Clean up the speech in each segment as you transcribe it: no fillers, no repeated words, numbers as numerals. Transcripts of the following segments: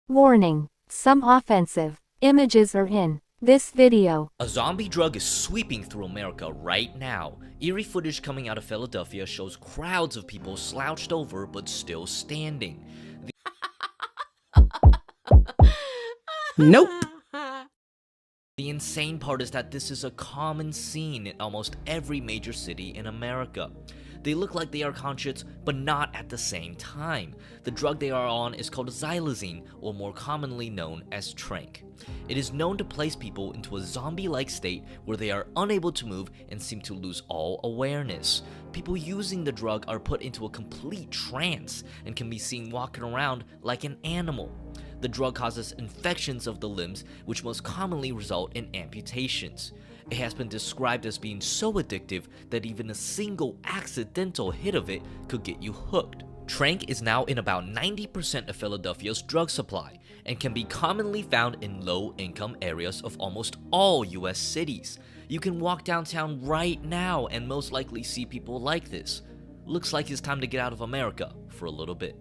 Warning: some offensive images are in this video. A zombie drug is sweeping through America right now. Eerie footage coming out of Philadelphia shows crowds of people slouched over but still standing. Nope. The insane part is that this is a common scene in almost every major city in America. They look like they are conscious, but not at the same time. The drug they are on is called xylazine, or more commonly known as Tranq. It is known to place people into a zombie-like state where they are unable to move and seem to lose all awareness. People using the drug are put into a complete trance and can be seen walking around like an animal. The drug causes infections of the limbs, which most commonly result in amputations. It has been described as being so addictive that even a single accidental hit of it could get you hooked. Tranq is now in about 90% of Philadelphia's drug supply and can be commonly found in low-income areas of almost all US cities. You can walk downtown right now and most likely see people like this. Looks like it's time to get out of America for a little bit.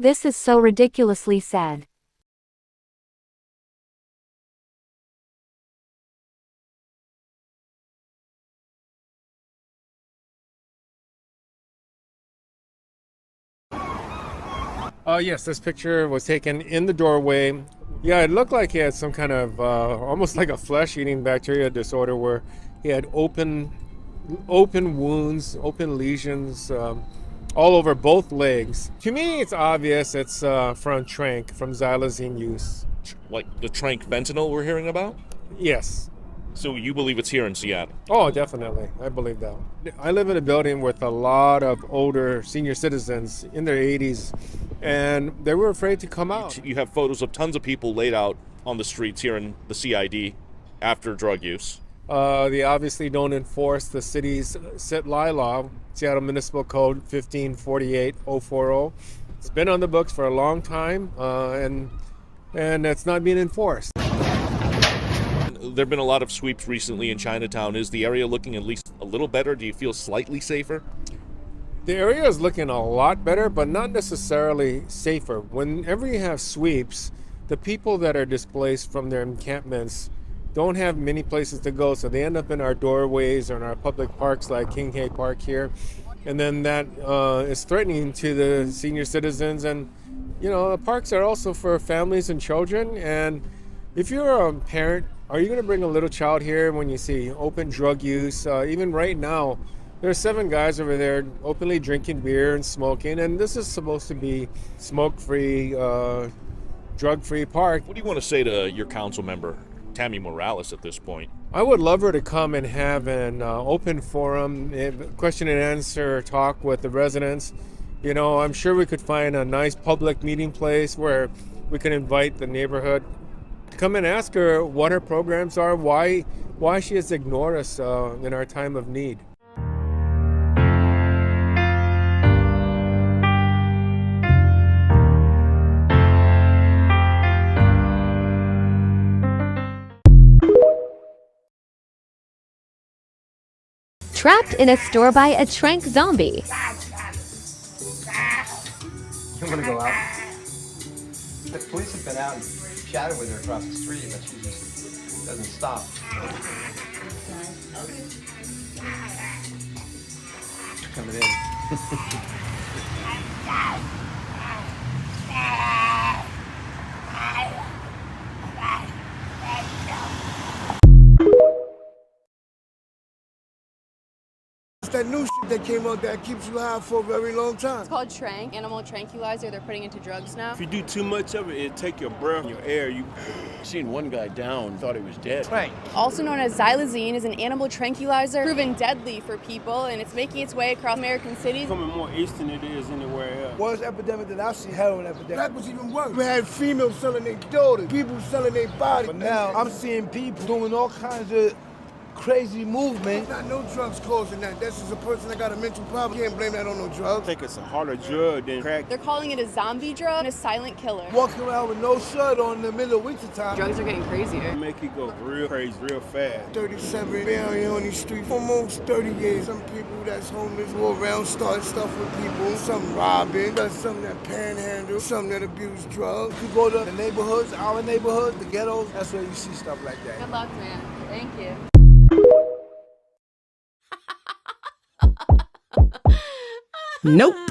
This is so ridiculously sad. Yes, this picture was taken in the doorway. Yeah, it looked like he had some kind of almost like a flesh-eating bacteria disorder where he had open wounds, open lesions all over both legs. To me, it's obvious it's from Tranq, from xylazine use. Like the Tranq fentanyl we're hearing about? Yes. So you believe it's here in Seattle? Oh, definitely. I believe that. I live in a building with a lot of older senior citizens in their 80s, and they were afraid to come out. You have photos of tons of people laid out on the streets here in the CID after drug use. They obviously don't enforce the city's SITLI law, Seattle Municipal Code 1548-040. It's been on the books for a long time, and it's not being enforced. There have been a lot of sweeps recently in Chinatown. Is the area looking at least a little better? Do you feel slightly safer? The area is looking a lot better, but not necessarily safer. Whenever you have sweeps, the people that are displaced from their encampments don't have many places to go, so they end up in our doorways or in our public parks like King Hay Park here. And then that is threatening to the senior citizens. And, you know, the parks are also for families and children. And if you're a parent, are you going to bring a little child here when you see open drug use? Even right now, there are 7 guys over there openly drinking beer and smoking, and this is supposed to be smoke-free, drug-free park. What do you want to say to your council member, Tammy Morales, at this point? I would love her to come and have an open forum, question and answer talk with the residents. You know, I'm sure we could find a nice public meeting place where we can invite the neighborhood. Come and ask her what her programs are, why she has ignored us in our time of need. Trapped in a store by a Tranq zombie. You want to go out? The police have been out and chatted with her across the street, but she just doesn't stop. Coming in. It's that new shit that came out that keeps you high for a very long time. It's called Tranq, animal tranquilizer. They're putting into drugs now. If you do too much of it, it'll take your breath, your air. You seen one guy down, thought he was dead. Tranq. Also known as xylazine, is an animal tranquilizer proven deadly for people, and it's making its way across American cities. Coming more east than it is anywhere else. Worst epidemic that I've seen, heroin epidemic. That was even worse. We had females selling their daughters, people selling their bodies. But now I'm seeing people doing all kinds of crazy movement. Not no drugs causing that. That's just a person that got a mental problem. Can't blame that on no drugs. I think it's a harder drug than crack. They're calling it a zombie drug and a silent killer. Walking around with no shirt on in the middle of winter time. Drugs are getting crazier. Make you go real crazy, real fast. 37, been out here on these streets for almost 30 years. Some people that's homeless go around, start stuff with people. Some robbing, some that panhandle, some that abuse drugs. You go to the neighborhoods, our neighborhood, the ghettos, that's where you see stuff like that. Good luck, man. Thank you. Nope.